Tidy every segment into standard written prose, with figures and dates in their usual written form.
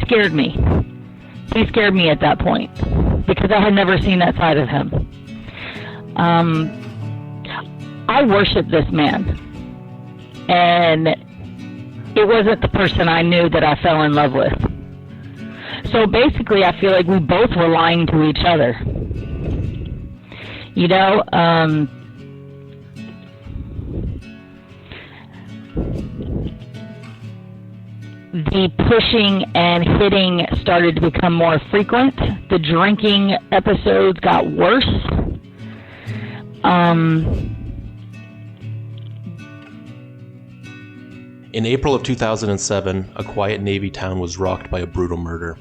scared me. He scared me at that point because I had never seen that side of him. I worshiped this man, and it wasn't the person I knew that I fell in love with. So basically, I feel like we both were lying to each other. You know, the pushing and hitting started to become more frequent. The drinking episodes got worse. In April of 2007, a quiet Navy town was rocked by a brutal murder.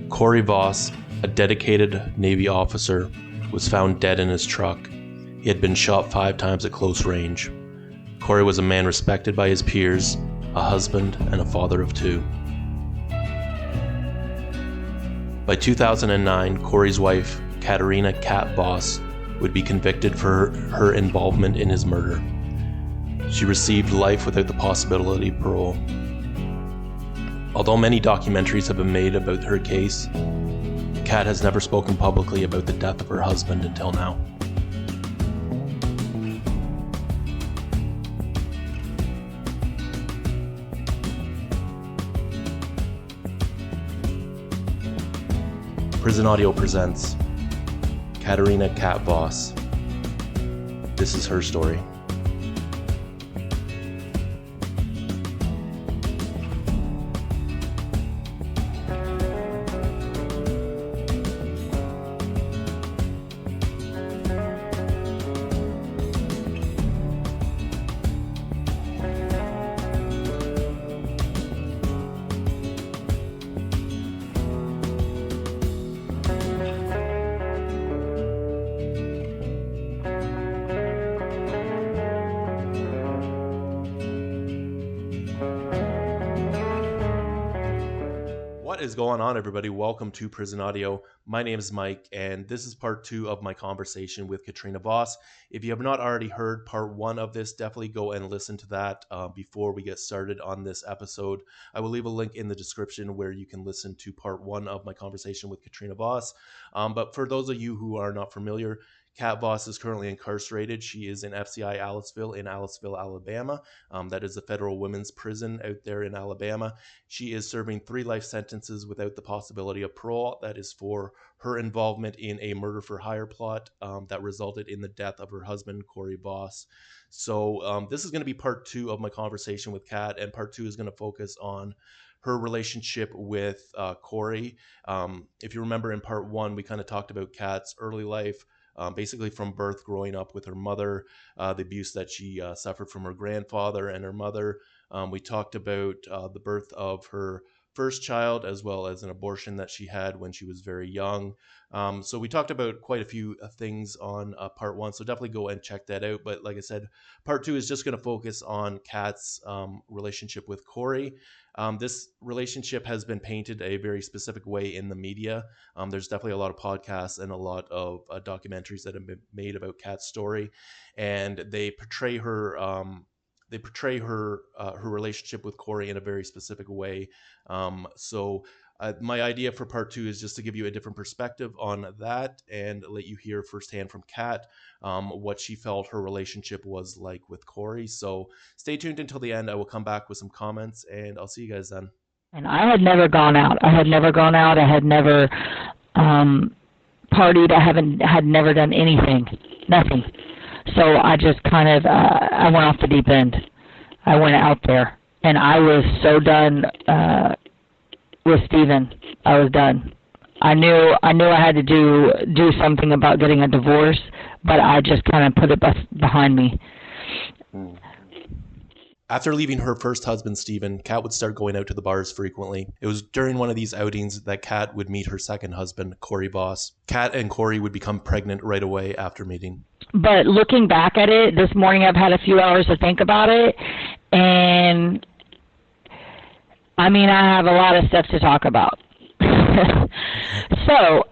Corry Voss, a dedicated Navy officer, was found dead in his truck. He had been shot 5 times at close range. Corry was a man respected by his peers, a husband, and a father of 2. By 2009, Corry's wife, Catarina Voss, would be convicted for her involvement in his murder. She received life without the possibility of parole. Although many documentaries have been made about her case, Kat has never spoken publicly about the death of her husband until now. Prison Audio presents Catarina Voss. This is her story. What is going on, everybody? Welcome to Prison Audio. My name is Mike, and this is part 2 of my conversation with Catarina Voss. If you have not already heard part 1 of this, definitely go and listen to that before we get started on this episode. I will leave a link in the description where you can listen to part 1 of my conversation with Catarina Voss. But for those of you who are not familiar, Kat Voss is currently incarcerated. She is in FCI Aliceville in Aliceville, Alabama. That is a federal women's prison out there in Alabama. She is serving 3 life sentences without the possibility of parole. That is for her involvement in a murder for hire plot that resulted in the death of her husband, Corry Voss. So this is going to be part 2 of my conversation with Kat, and part 2 is going to focus on her relationship with Corry. If you remember in part 1, we kind of talked about Kat's early life. Basically from birth, growing up with her mother, the abuse that she suffered from her grandfather and her mother. We talked about the birth of her first child, as well as an abortion that she had when she was very young. So we talked about quite a few things on part 1, so definitely go and check that out. But like I said, part 2 is just going to focus on Kat's relationship with Corry. This relationship has been painted a very specific way in the media. There's definitely a lot of podcasts and a lot of documentaries that have been made about Kat's story, and they portray her her relationship with Corry in a very specific way. So my idea for part 2 is just to give you a different perspective on that and let you hear firsthand from Kat what she felt her relationship was like with Corry. So stay tuned until the end. I will come back with some comments, and I'll see you guys then. And I had never gone out. I had never partied. I had never done anything, nothing. So I just kind of, I went off the deep end. I went out there, and I was so done with Steven. I was done. I knew I had to do something about getting a divorce, but I just kind of put it behind me. After leaving her first husband, Steven, Kat would start going out to the bars frequently. It was during one of these outings that Kat would meet her second husband, Corry Voss. Kat and Corry would become pregnant right away after meeting. But looking back at it, this morning I've had a few hours to think about it, and I mean, I have a lot of stuff to talk about. So,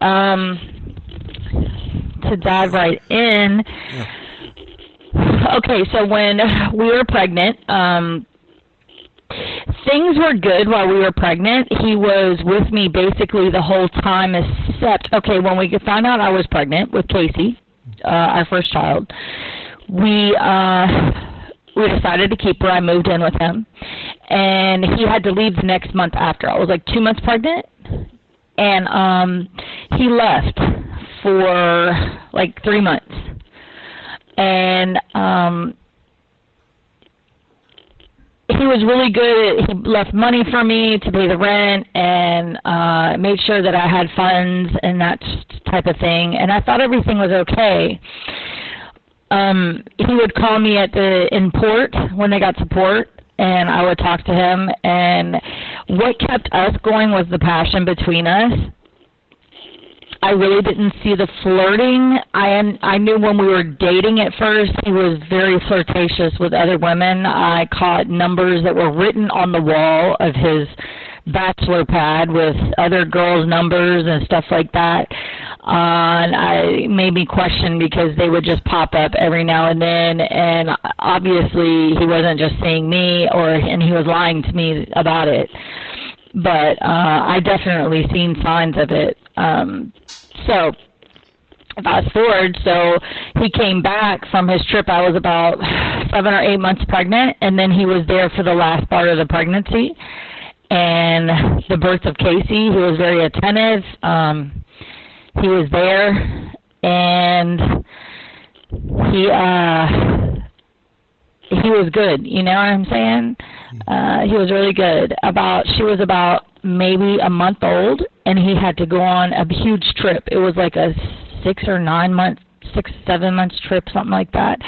to dive right in, okay, so when we were pregnant, Things were good while we were pregnant. He was with me basically the whole time, except, okay, when we found out I was pregnant with Casey, our first child, we decided to keep her. I moved in with him, and he had to leave the next month after. I was like 2 months pregnant, and he left for like 3 months, and he was really good. He left money for me to pay the rent and made sure that I had funds and that type of thing, and I thought everything was okay. He would call me in port when they got support, and I would talk to him, and what kept us going was the passion between us. I really didn't see the flirting. I knew when we were dating at first, he was very flirtatious with other women. I caught numbers that were written on the wall of his bachelor pad with other girls' numbers and stuff like that. And it made me question because they would just pop up every now and then, and obviously he wasn't just seeing me, and he was lying to me about it. But I definitely seen signs of it. So fast forward, so he came back from his trip. I was about 7 or 8 months pregnant, and then he was there for the last part of the pregnancy and the birth of Casey. He was very attentive. He was there, and he was good. You know what I'm saying? He was really good. She was about maybe a month old, and he had to go on a huge trip. It was like a 6 or 7 months trip, something like that.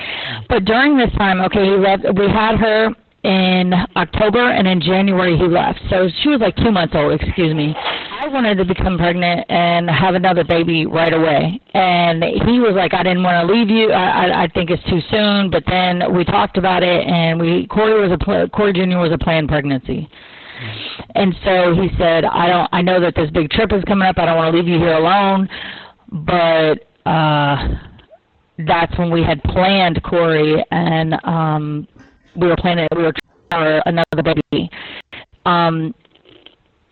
But during this time, okay, he left. We had her in October, and in January he left. So she was like 2 months old, excuse me. I wanted to become pregnant and have another baby right away. And he was like, I didn't want to leave you. I think it's too soon. But then we talked about it, and Corry Jr. was a planned pregnancy. And so he said, I know that this big trip is coming up. I don't want to leave you here alone. But that's when we had planned Corry, and we were trying for another baby.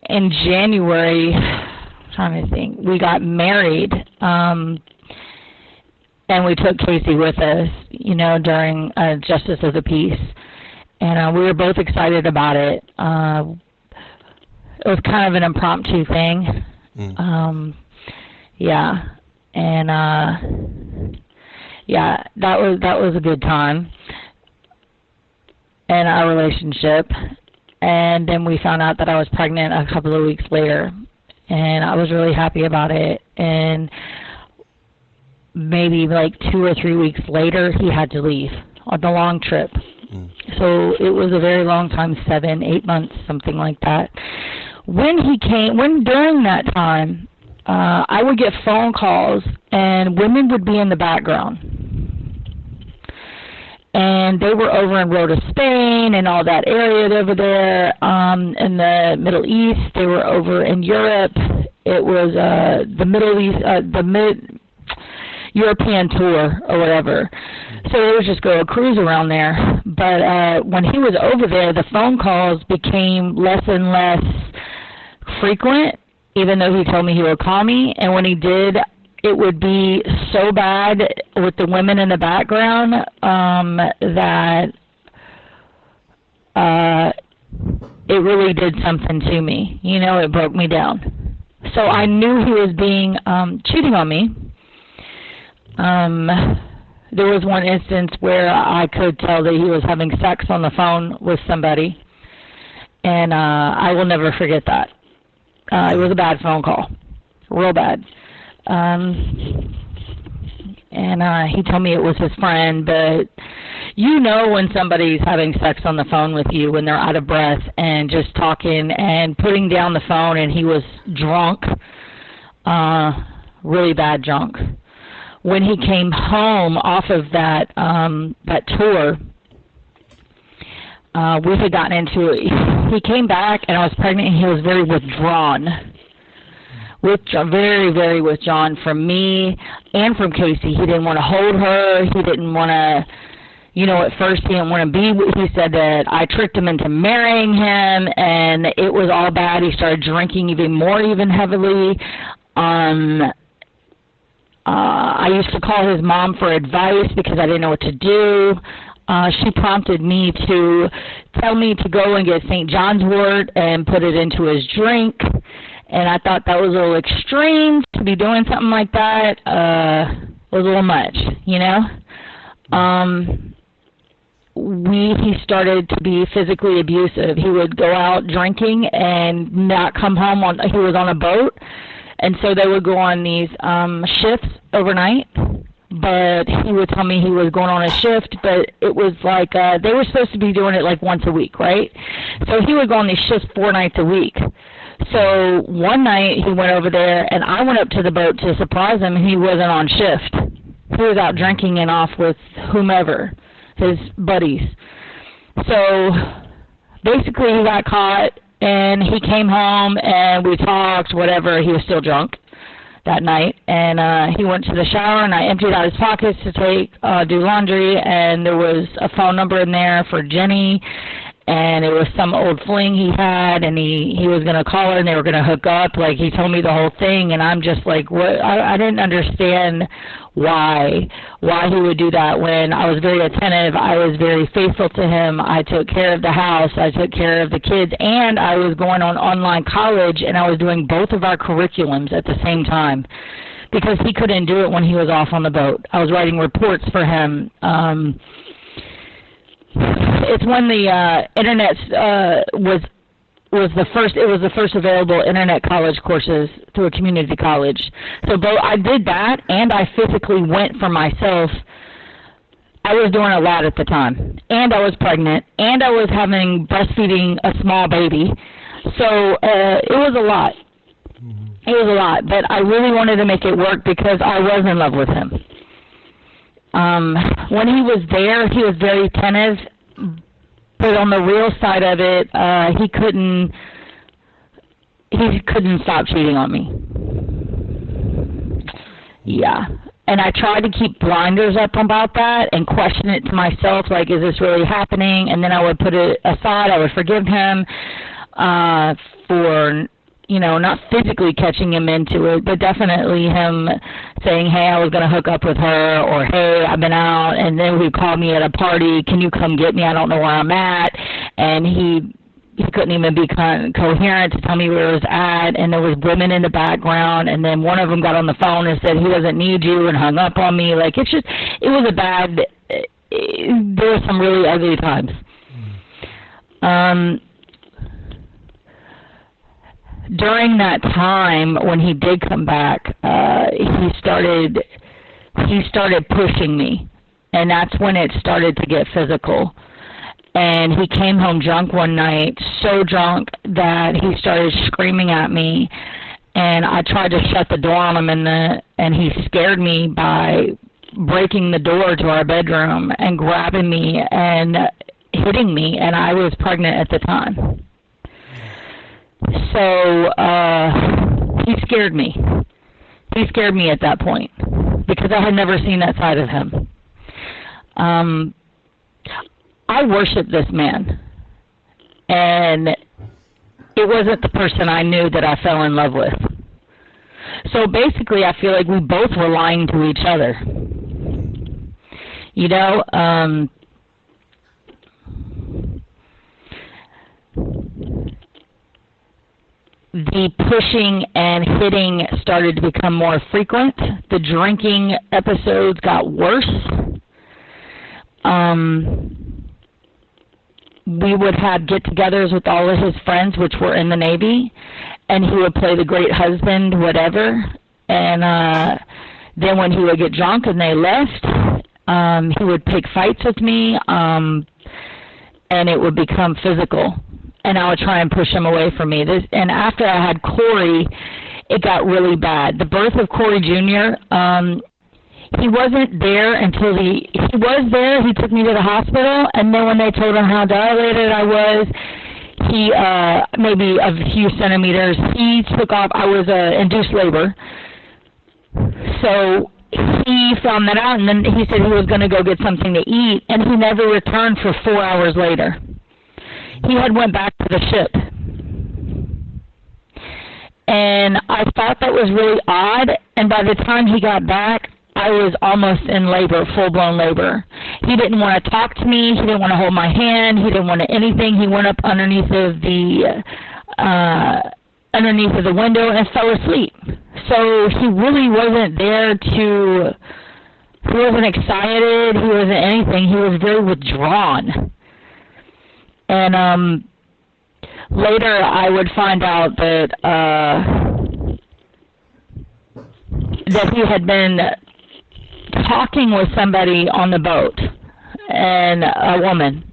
In January, I'm trying to think, we got married, and we took Casey with us, you know, during Justice of the Peace. And we were both excited about it. It was kind of an impromptu thing. Yeah. And yeah, that was a good time in our relationship. And then we found out that I was pregnant a couple of weeks later, and I was really happy about it. And maybe like 2 or 3 weeks later, he had to leave on the long trip. So it was a very long time, 7, 8 months, something like that. During that time, I would get phone calls, and women would be in the background. And they were over in Rota, Spain, and all that area over there in the Middle East. They were over in Europe. It was the Middle East, European tour or whatever. So it was just go a cruise around there. But when he was over there, the phone calls became less and less frequent, even though he told me he would call me. And when he did, it would be so bad with the women in the background that it really did something to me. You know, it broke me down. So I knew he was cheating on me. There was one instance where I could tell that he was having sex on the phone with somebody, and I will never forget that. It was a bad phone call, real bad. And he told me it was his friend, but you know when somebody's having sex on the phone with you, when they're out of breath and just talking and putting down the phone, and he was drunk, really bad drunk. When he came home off of that tour, we had gotten into it. He came back, and I was pregnant, and he was very withdrawn. Very, very withdrawn from me and from Casey. He didn't want to hold her. He didn't want to, At first he didn't want to be. He said that I tricked him into marrying him, and it was all bad. He started drinking even heavily. I used to call his mom for advice because I didn't know what to do. She prompted me to tell me to go and get St. John's wort and put it into his drink. And I thought that was a little extreme to be doing something like that. It was a little much, He started to be physically abusive. He would go out drinking and not come home. He was on a boat, and so they would go on these shifts overnight. But he would tell me he was going on a shift, but it was like they were supposed to be doing it like once a week, right? So he would go on these shifts 4 nights a week. So one night he went over there, and I went up to the boat to surprise him. He wasn't on shift. He was out drinking and off with whomever, his buddies. So basically he got caught, and he came home, and we talked, whatever. He was still drunk that night, and he went to the shower, and I emptied out his pockets to do laundry, and there was a phone number in there for Jenny, and it was some old fling he had, and he was going to call her, and they were going to hook up. Like, he told me the whole thing, and I'm just like, what? I didn't understand why he would do that when I was very attentive. I was very faithful to him. I took care of the house. I took care of the kids, and I was going on online college, and I was doing both of our curriculums at the same time because he couldn't do it when he was off on the boat. I was writing reports for him. It's when the internet was the first. It was the first available internet college courses through a community college. So both I did that, and I physically went for myself. I was doing a lot at the time, and I was pregnant, and I was breastfeeding a small baby. So it was a lot. It was a lot, but I really wanted to make it work because I was in love with him. When he was there, he was very attentive, but on the real side of it, he couldn't stop cheating on me. Yeah. And I tried to keep blinders up about that and question it to myself, like, is this really happening? And then I would put it aside. I would forgive him for not physically catching him into it, but definitely him saying, hey, I was going to hook up with her, or hey, I've been out, and then he called me at a party, can you come get me? I don't know where I'm at. And he couldn't even be coherent to tell me where he was at, and there was women in the background, and then one of them got on the phone and said he doesn't need you and hung up on me. Like, it was there were some really ugly times. During that time, when he did come back, he started pushing me, and that's when it started to get physical. And he came home drunk one night, so drunk that he started screaming at me, and I tried to shut the door on him, and he scared me by breaking the door to our bedroom and grabbing me and hitting me, and I was pregnant at the time. So he scared me. He scared me at that point because I had never seen that side of him. I worshiped this man, and it wasn't the person I knew that I fell in love with. So basically, I feel like we both were lying to each other. The pushing and hitting started to become more frequent. The drinking episodes got worse. We would have get-togethers with all of his friends, which were in the Navy, and he would play the great husband, whatever. And then when he would get drunk and they left, he would pick fights with me, and it would become physical. And I would try and push him away from me. And after I had Corey, it got really bad. The birth of Corey Jr., he wasn't there until he was there. He took me to the hospital, and then when they told him how dilated I was, he, maybe a few centimeters, he took off. I was induced labor. So he found that out, and then he said he was going to go get something to eat, and he never returned for 4 hours later. He had went back to the ship. And I thought that was really odd, and by the time he got back, I was almost in labor, full-blown labor. He didn't want to talk to me. He didn't want to hold my hand. He didn't want to anything. He went up underneath of the window and fell asleep. So he really wasn't there to, he wasn't excited. He wasn't anything. He was very withdrawn. And later I would find out that that he had been talking with somebody on the boat, and a woman.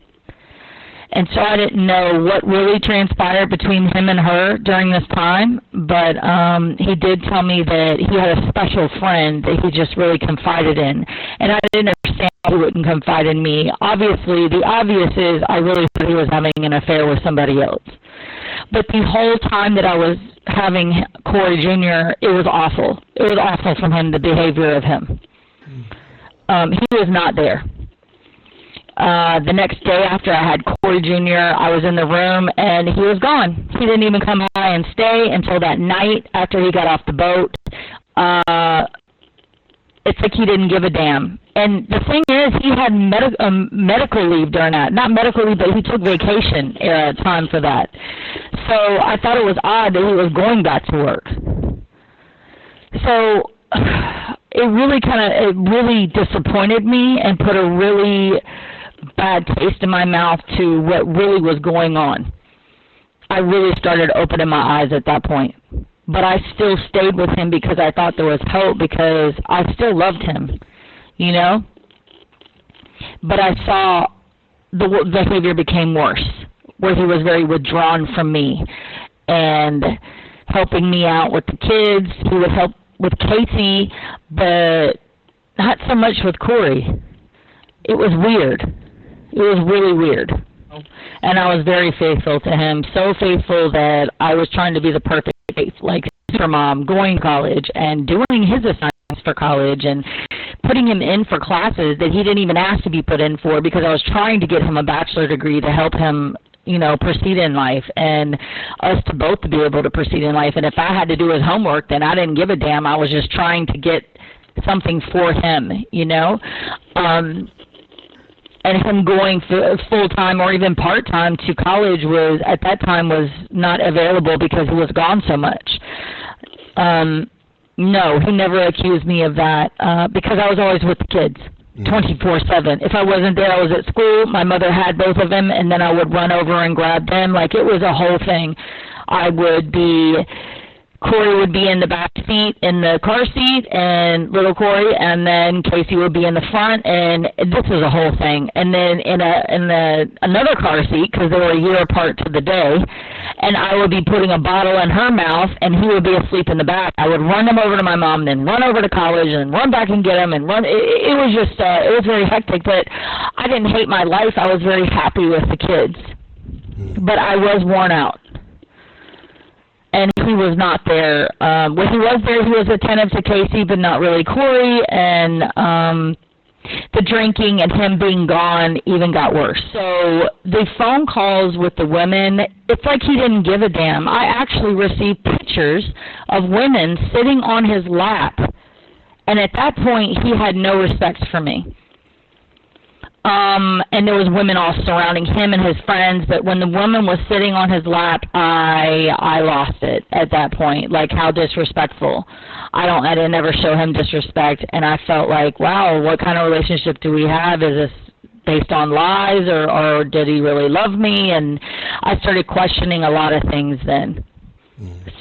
And so I didn't know what really transpired between him and her during this time, but he did tell me that he had a special friend that he just really confided in. And I didn't understand why he wouldn't confide in me. Obviously, the obvious is I really thought he was having an affair with somebody else. But the whole time that I was having Corry Jr., it was awful. It was awful from him, the behavior of him. He was not there. The next day after I had Corry Jr., I was in the room, and he was gone. He didn't even come by and stay until that night after he got off the boat. It's like he didn't give a damn. And the thing is, he had medical leave during that. Not medical leave, but he took vacation time for that. So I thought it was odd that he was going back to work. So it really disappointed me and put a really bad taste in my mouth to what really was going on. I really started opening my eyes at that point. But I still stayed with him because I thought there was hope, because I still loved him, you know? But I saw the behavior became worse, where he was very withdrawn from me and helping me out with the kids. He would help with Casey, but not so much with Corry. It was weird. It was really weird. And I was very faithful to him, so faithful that I was trying to be the perfect like super mom, going to college and doing his assignments for college and putting him in for classes that he didn't even ask to be put in for, because I was trying to get him a bachelor degree to help him, you know, proceed in life, and us to both to be able to proceed in life. And if I had to do his homework, then I didn't give a damn. I was just trying to get something for him, you know. And him going full-time or even part-time to college was, at that time, was not available because he was gone so much. No, he never accused me of that because I was always with the kids 24/7. If I wasn't there, I was at school. My mother had both of them, and then I would run over and grab them. Like, it was a whole thing. Corry would be in the back seat, in the car seat, and little Corry, and then Casey would be in the front, and this was a whole thing. And then in another car seat, because they were a year apart to the day, and I would be putting a bottle in her mouth, and he would be asleep in the back. I would run him over to my mom, then run over to college, and run back and get him, and run. It was just, it was very hectic, but I didn't hate my life. I was very happy with the kids, but I was worn out. And he was not there. When he was there, he was attentive to Casey, but not really Corry. And the drinking and him being gone even got worse. So the phone calls with the women, it's like he didn't give a damn. I actually received pictures of women sitting on his lap. And at that point, he had no respect for me. And there was women all surrounding him and his friends, but when the woman was sitting on his lap, I lost it at that point. Like, how disrespectful. I didn't ever show him disrespect, and I felt like, wow, what kind of relationship do we have? Is this based on lies, or did he really love me? And I started questioning a lot of things then.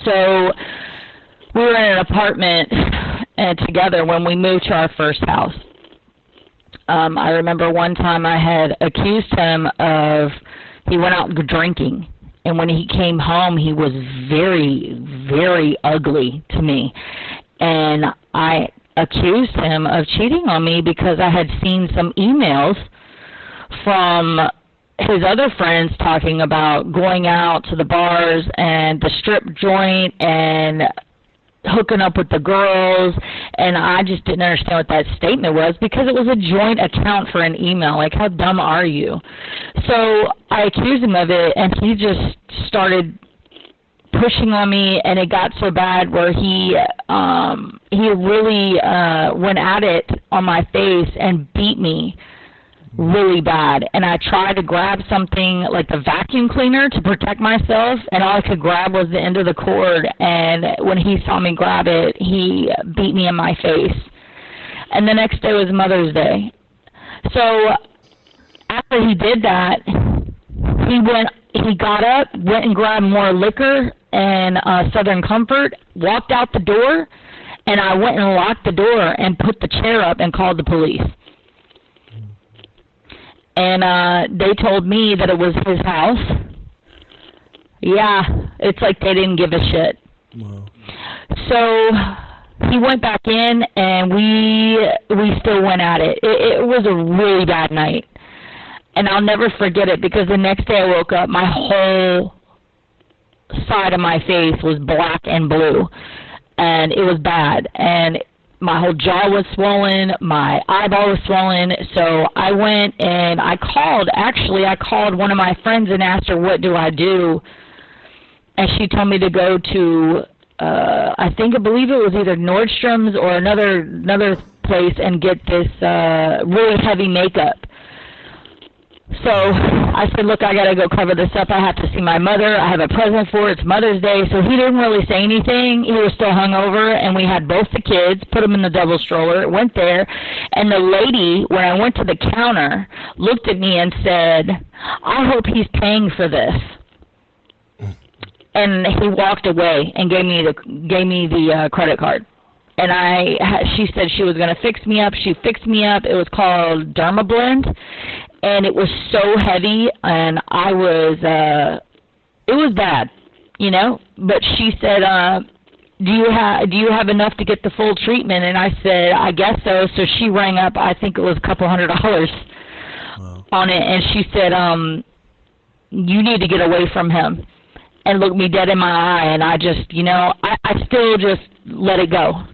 So we were in an apartment together when we moved to our first house. I remember one time I had accused him of, he went out drinking, and when he came home, he was very, very ugly to me. And I accused him of cheating on me because I had seen some emails from his other friends talking about going out to the bars and the strip joint and hooking up with the girls, and I just didn't understand what that statement was because it was a joint account for an email. Like, how dumb are you? So I accused him of it, and he just started pushing on me, and it got so bad where he really went at it on my face and beat me really bad. And I tried to grab something like the vacuum cleaner to protect myself, and all I could grab was the end of the cord. And when he saw me grab it, he beat me in my face. And the next day was Mother's Day. So after he did that, he got up, went and grabbed more liquor and Southern Comfort, walked out the door, and I went and locked the door and put the chair up and called the police. And they told me that it was his house. Yeah, it's like they didn't give a shit. Wow. So he went back in, and we still went at it. It was a really bad night. And I'll never forget it because the next day I woke up, my whole side of my face was black and blue. And it was bad. And my whole jaw was swollen, my eyeball was swollen. So I went and I called one of my friends and asked her, what do I do? And she told me to go to, I believe it was either Nordstrom's or another place and get this really heavy makeup. So I said, look, I got to go cover this up. I have to see my mother. I have a present for her. It's Mother's Day. So he didn't really say anything. He was still hungover, and we had both the kids, put them in the double stroller, went there. And the lady, when I went to the counter, looked at me and said, I hope he's paying for this. And he walked away and gave me the credit card. And she said she was going to fix me up. She fixed me up. It was called Dermablend. And it was so heavy, and it was bad, you know. But she said, do you have enough to get the full treatment? And I said, I guess so. So she rang up, I think it was a couple $100 on it, and she said, you need to get away from him. And looked me dead in my eye, and I just, I still just let it go.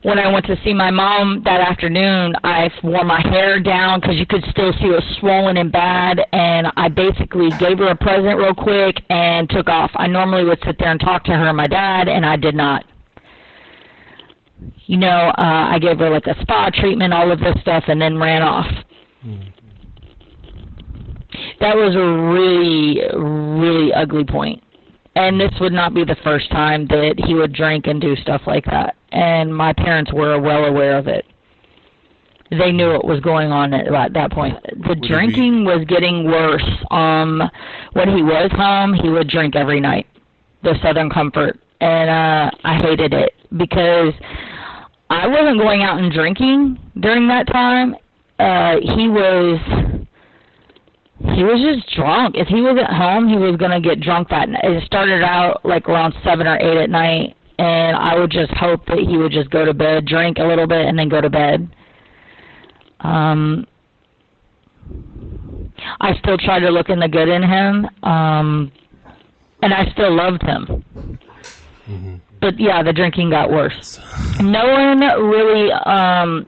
When I went to see my mom that afternoon, I wore my hair down because you could still see it was swollen and bad, and I basically gave her a present real quick and took off. I normally would sit there and talk to her and my dad, and I did not. I gave her like a spa treatment, all of this stuff, and then ran off. That was a really, really ugly point. And this would not be the first time that he would drink and do stuff like that. And my parents were well aware of it. They knew what was going on at that point. The drinking was getting worse. When he was home, he would drink every night, the Southern Comfort. And I hated it because I wasn't going out and drinking during that time. He was just drunk. If he was at home, he was going to get drunk that night. It started out like around 7 or 8 at night, and I would just hope that he would just go to bed, drink a little bit, and then go to bed. I still tried to look in the good in him, and I still loved him. Mm-hmm. But, yeah, the drinking got worse. No one really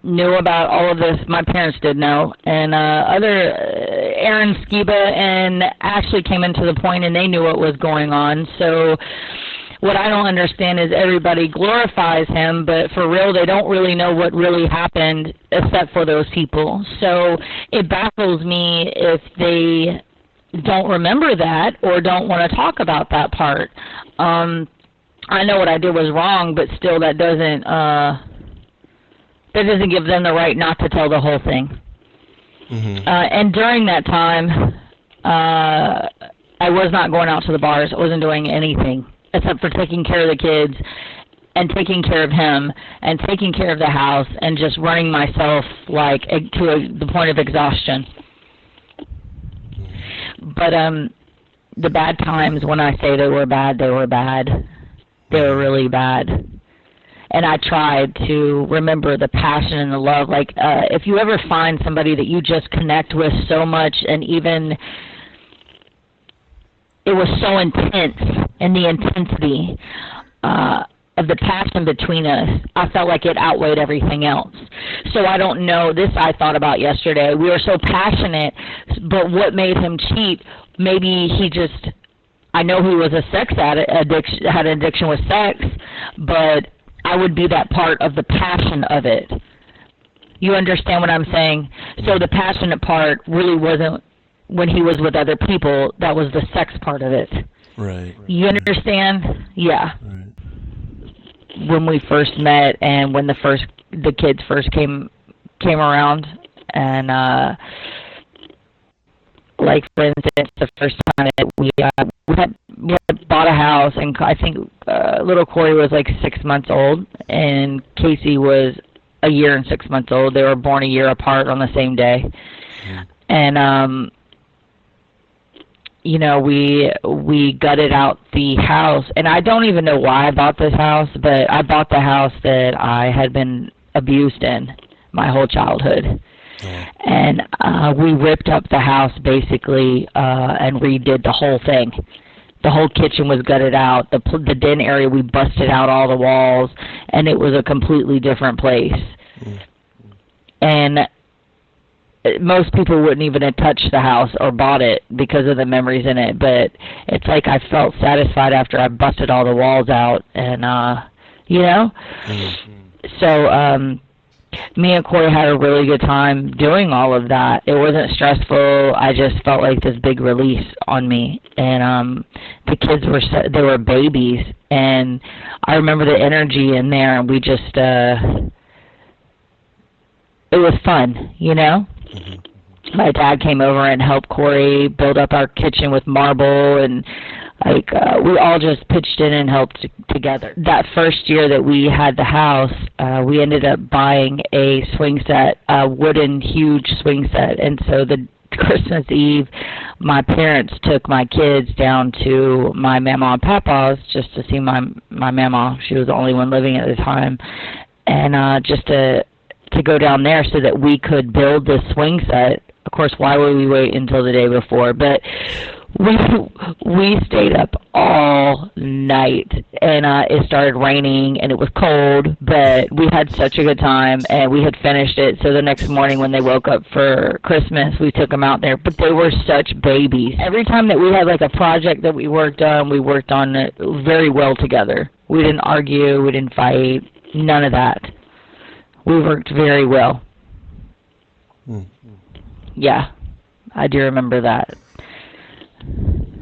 knew about all of this. My parents did know. And Aaron Skiba and Ashley came into the point, and they knew what was going on. So what I don't understand is everybody glorifies him, but for real, they don't really know what really happened except for those people. So it baffles me if they don't remember that or don't want to talk about that part. I know what I did was wrong, but still that doesn't give them the right not to tell the whole thing. Mm-hmm. And during that time, I was not going out to the bars. I wasn't doing anything except for taking care of the kids and taking care of him and taking care of the house and just running myself like the point of exhaustion. But the bad times, when I say they were bad, they were bad. They were really bad. And I tried to remember the passion and the love. Like, if you ever find somebody that you just connect with so much, and even it was so intense, and the intensity, of the passion between us, I felt like it outweighed everything else. So I don't know, this I thought about yesterday. We were so passionate, but what made him cheat? Maybe he just, I know he was a sex addict, had an addiction with sex, but I would be that part of the passion of it. You understand what I'm saying? So the passionate part really wasn't when he was with other people. That was the sex part of it. Right. You understand? Yeah. Right. When we first met and when the kids first came around, and like for instance, the first time that we had bought a house, and I think little Corey was like 6 months old, and Casey was a year and 6 months old. They were born a year apart on the same day, and you know, we gutted out the house, and I don't even know why I bought this house, but I bought the house that I had been abused in my whole childhood. And we ripped up the house basically and redid the whole thing. The whole kitchen was gutted out. The den area, we busted out all the walls, and it was a completely different place. And most people wouldn't even have touched the house or bought it because of the memories in it, but it's like I felt satisfied after I busted all the walls out, and you know? So me and Corey had a really good time doing all of that. It wasn't stressful. I just felt like this big release on me, and the kids they were babies, and I remember the energy in there, and we just it was fun, you know? My dad came over and helped Corey build up our kitchen with marble, and like we all just pitched in and helped together. That first year that we had the house, we ended up buying a swing set, a wooden huge swing set, and so the Christmas Eve, my parents took my kids down to my mama and papa's just to see my mama. She was the only one living at the time, and just to go down there so that we could build this swing set. Of course, why would we wait until the day before? But we stayed up all night, and it started raining, and it was cold, but we had such a good time, and we had finished it. So the next morning when they woke up for Christmas, we took them out there. But they were such babies. Every time that we had like a project that we worked on it very well together. We didn't argue, we didn't fight, none of that. We worked very well. Yeah, I do remember that.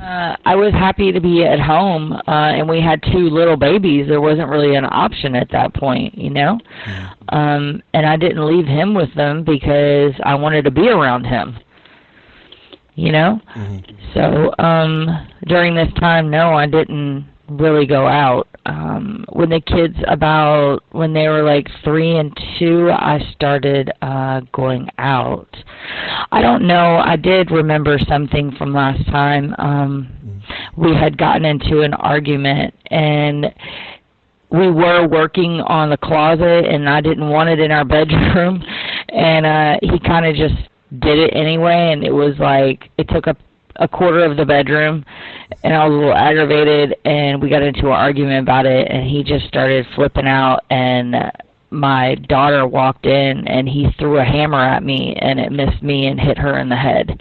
I was happy to be at home, and we had two little babies. There wasn't really an option at that point, you know? And I didn't leave him with them because I wanted to be around him, you know? So during this time, no, I didn't really go out. When the kids when they were like 3 and 2, I started going out. I don't know, I did remember something from last time. We had gotten into an argument, and we were working on the closet, and I didn't want it in our bedroom, and he kind of just did it anyway, and it was like, it took up a quarter of the bedroom, and I was a little aggravated, and we got into an argument about it, and he just started flipping out, and my daughter walked in, and he threw a hammer at me, and it missed me and hit her in the head.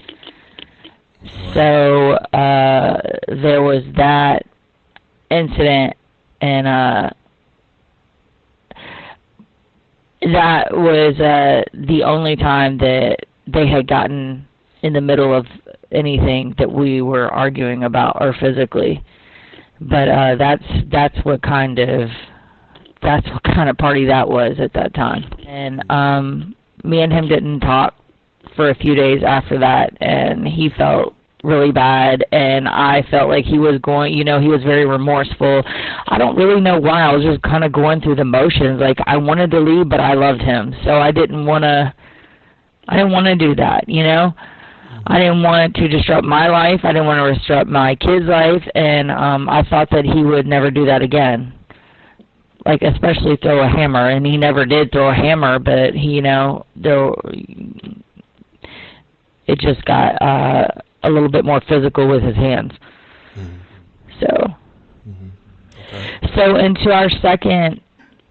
So there was that incident, and that was the only time that they had gotten in the middle of anything that we were arguing about or physically. But that's what kind of party that was at that time. And me and him didn't talk for a few days after that, and he felt really bad, and I felt like he was he was very remorseful. I don't really know why. I was just kind of going through the motions. Like, I wanted to leave, but I loved him, so I didn't want to do that, you know? I didn't want to disrupt my life. I didn't want to disrupt my kid's life, and I thought that he would never do that again. Like, especially throw a hammer, and he never did throw a hammer, but he, it just got a little bit more physical with his hands. So. Okay. So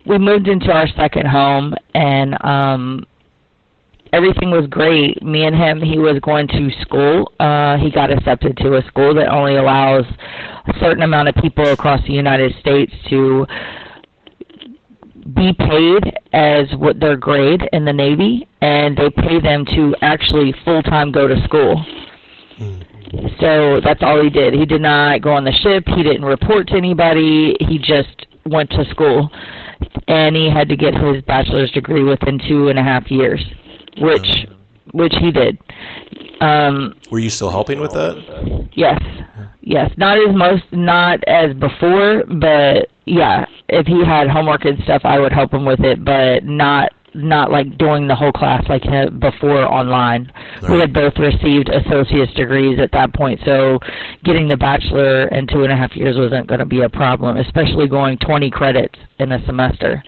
we moved into our second home, and everything was great. Me and him, he was going to school. He got accepted to a school that only allows a certain amount of people across the United States to be paid as what their grade in the Navy, and they pay them to actually full-time go to school. So that's all he did. He did not go on the ship. He didn't report to anybody. He just went to school, and he had to get his bachelor's degree within 2.5 years, which he did. Were you still helping with that? Yes. Not as before, but yeah, if he had homework and stuff, I would help him with it, but not like doing the whole class like before online. Right. We had both received associate's degrees at that point, so getting the bachelor in 2.5 years wasn't going to be a problem, especially going 20 credits in a semester.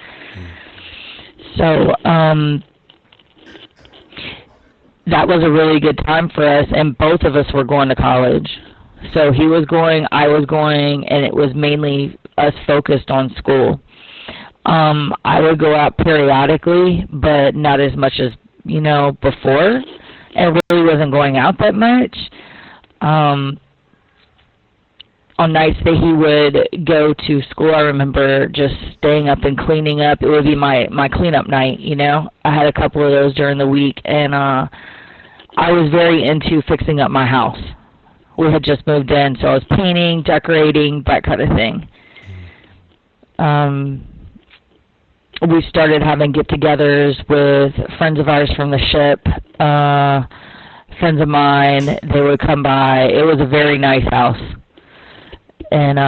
So that was a really good time for us, and both of us were going to college. So he was going, I was going, and it was mainly us focused on school. I would go out periodically, but not as much as, before, and really wasn't going out that much. On nights that he would go to school, I remember just staying up and cleaning up. It would be my cleanup night, I had a couple of those during the week, and I was very into fixing up my house. We had just moved in, so I was painting, decorating, that kind of thing. We started having get-togethers with friends of ours from the ship, friends of mine. They would come by. It was a very nice house. And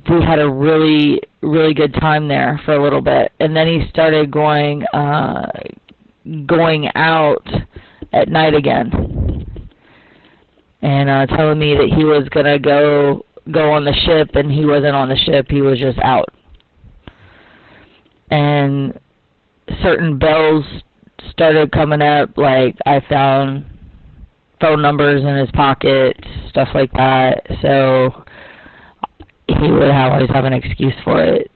we had a really, really good time there for a little bit. And then he started going out at night again. And telling me that he was going to go on the ship, and he wasn't on the ship. He was just out. And certain bells started coming up, like I found phone numbers in his pocket, stuff like that. So he would always have an excuse for it.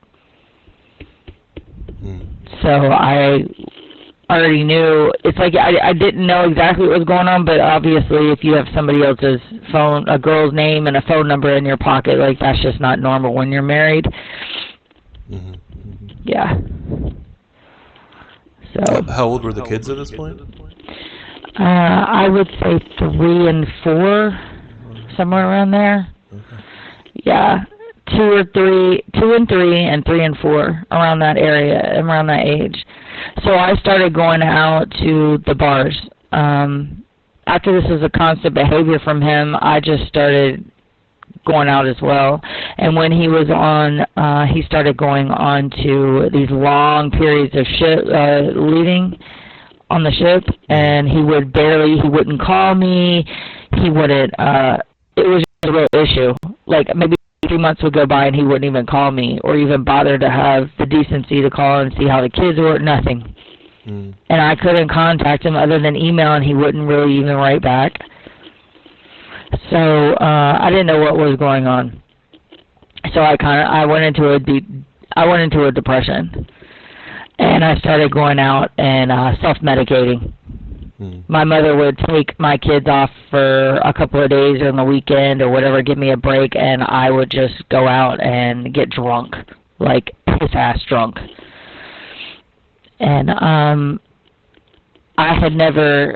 So I already knew. It's like I didn't know exactly what was going on, but obviously if you have somebody else's phone, a girl's name and a phone number in your pocket, like that's just not normal when you're married. Yeah. So. How old were the kids at this point? I would say 3 and 4, somewhere around there. Okay. Yeah, 2 and 3, and 3 and 4, around that area, around that age. So I started going out to the bars. After this was a constant behavior from him, I just started going out as well. And when he was on, he started going on to these long periods of leaving on the ship, and he wouldn't call me. He wouldn't, it was just a real issue. Like maybe 3 months would go by and he wouldn't even call me or even bother to have the decency to call and see how the kids were, nothing. And I couldn't contact him other than email, and he wouldn't really even write back. So I didn't know what was going on. So I went into a depression, and I started going out and self-medicating. My mother would take my kids off for a couple of days on the weekend or whatever, give me a break, and I would just go out and get drunk, like piss-ass drunk. And I had never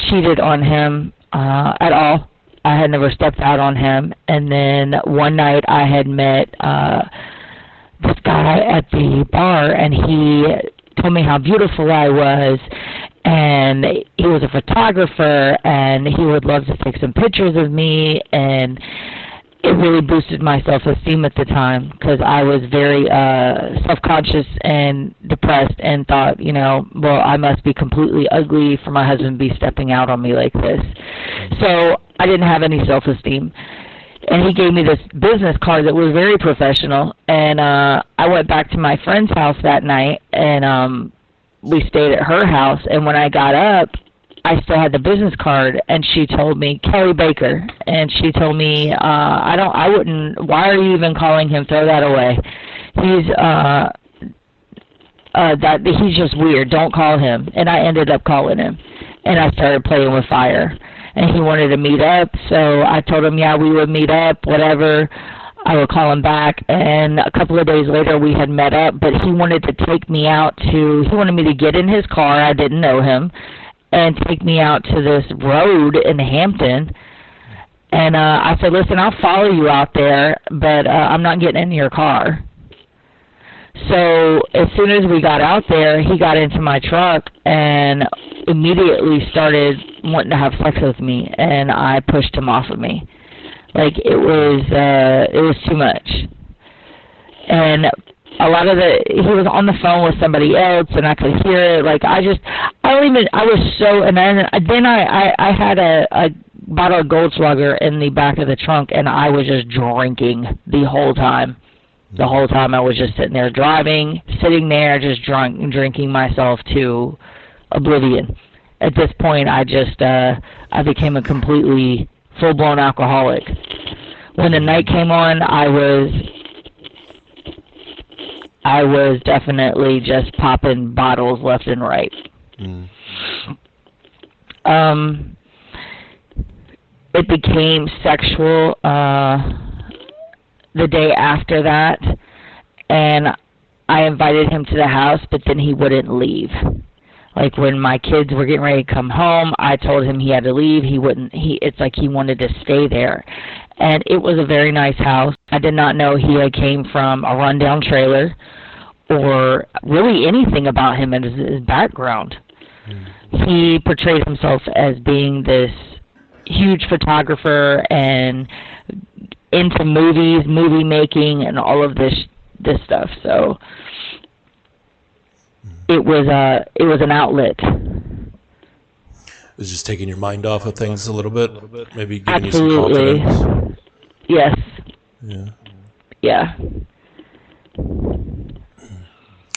cheated on him at all. I had never stepped out on him. And then one night I had met this guy at the bar, and he told me how beautiful I was, and he was a photographer, and he would love to take some pictures of me, and it really boosted my self-esteem at the time because I was very self-conscious and depressed and thought, well, I must be completely ugly for my husband to be stepping out on me like this. So I didn't have any self-esteem. And he gave me this business card that was very professional, and I went back to my friend's house that night, and we stayed at her house, and when I got up, I still had the business card, and she told me, Kelly Baker, and she told me, I wouldn't, why are you even calling him? Throw that away. He's just weird. Don't call him. And I ended up calling him, and I started playing with fire. And he wanted to meet up, so I told him, yeah, we would meet up, whatever. I would call him back, and a couple of days later we had met up, but he wanted to take me out to, he wanted me to get in his car, I didn't know him, and take me out to this road in Hampton. And I said, listen, I'll follow you out there, but I'm not getting in your car. So as soon as we got out there, he got into my truck and immediately started wanting to have sex with me, and I pushed him off of me. Like, it was too much. And a lot of he was on the phone with somebody else, and I could hear it. Like, I was so, and then I had a bottle of Goldschlager in the back of the trunk, and I was just drinking the whole time. The whole time I was just sitting there driving, sitting there just drinking myself to oblivion. At this point, I became a completely full-blown alcoholic. When the night came on, I was definitely just popping bottles left and right. It became sexual the day after that, and I invited him to the house, but then he wouldn't leave. Like, when my kids were getting ready to come home, I told him he had to leave. It's like he wanted to stay there. And it was a very nice house. I did not know he came from a rundown trailer or really anything about him and his background. He portrayed himself as being this huge photographer and into movies, movie making, and all of this stuff. So it was an outlet. It was just taking your mind off of things a little bit, maybe giving Absolutely. you some confidence. Yes. Yeah.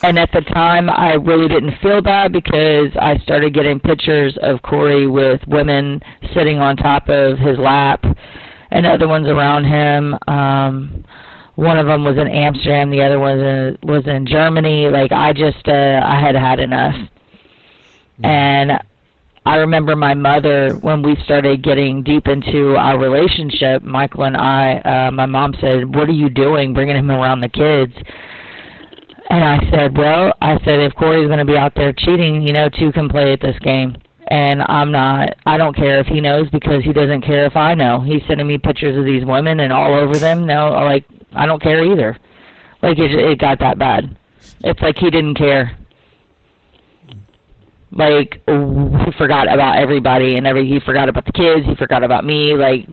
And at the time, I really didn't feel bad because I started getting pictures of Corey with women sitting on top of his lap and other ones around him. One of them was in Amsterdam, the other one was in Germany. Like, I had enough. And I remember my mother, when we started getting deep into our relationship, Michael and I, my mom said, what are you doing, bringing him around the kids? And I said, if Corey's going to be out there cheating, two can play at this game. And I don't care if he knows, because he doesn't care if I know. He's sending me pictures of these women and all over them. No, like, I don't care either. Like, it got that bad. It's like he didn't care. Like, he forgot about everybody and he forgot about the kids. He forgot about me. Like,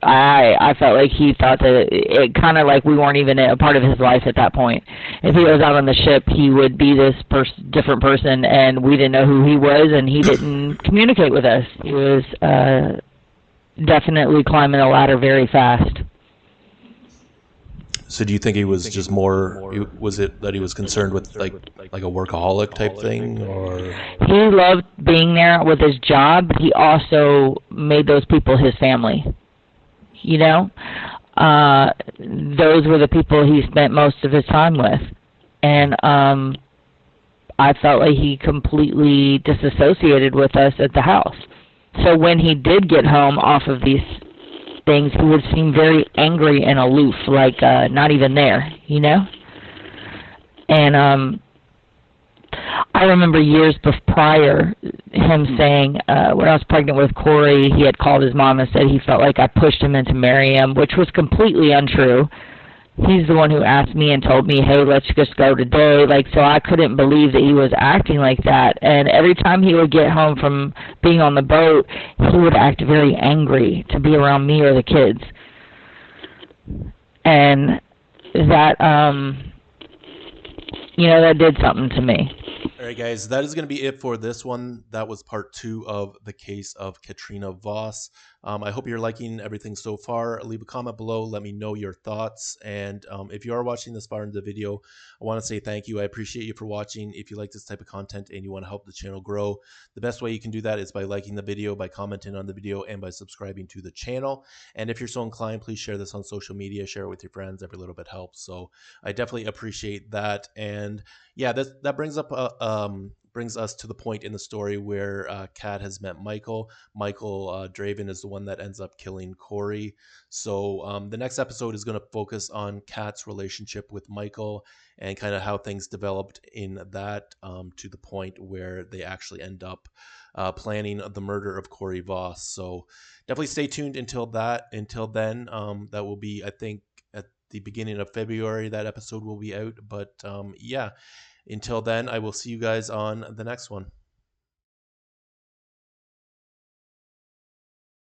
I felt like he thought that it kind of like we weren't even a part of his life at that point. If he was out on the ship, he would be this different person, and we didn't know who he was, and he didn't communicate with us. He was definitely climbing the ladder very fast. So do you think he was just more, was it that he was concerned with like a workaholic type thing, or? He loved being there with his job, but he also made those people his family. Those were the people he spent most of his time with. And I felt like he completely disassociated with us at the house. So when he did get home off of these things, he would seem very angry and aloof, like not even there, And I remember years prior him saying, when I was pregnant with Corey, he had called his mom and said he felt like I pushed him into marrying him, which was completely untrue. He's the one who asked me and told me, hey, let's just go today. Like, so I couldn't believe that he was acting like that. And every time he would get home from being on the boat, he would act very angry to be around me or the kids. And that, that did something to me. All right, guys, that is going to be it for this one. That was part 2 of the case of Catarina Voss. I hope you're liking everything so far. Leave a comment below. Let me know your thoughts. And if you are watching this far into the video, I want to say thank you. I appreciate you for watching. If you like this type of content and you want to help the channel grow, the best way you can do that is by liking the video, by commenting on the video, and by subscribing to the channel. And if you're so inclined, please share this on social media, share it with your friends. Every little bit helps. So I definitely appreciate that. And yeah, that brings us to the point in the story where Kat has met Michael. Michael Draven is the one that ends up killing Corey. So the next episode is going to focus on Kat's relationship with Michael and kind of how things developed in that to the point where they actually end up planning the murder of Corry Voss. So definitely stay tuned until that. Until then, that will be, I think, at the beginning of February. That episode will be out. But yeah, until then, I will see you guys on the next one.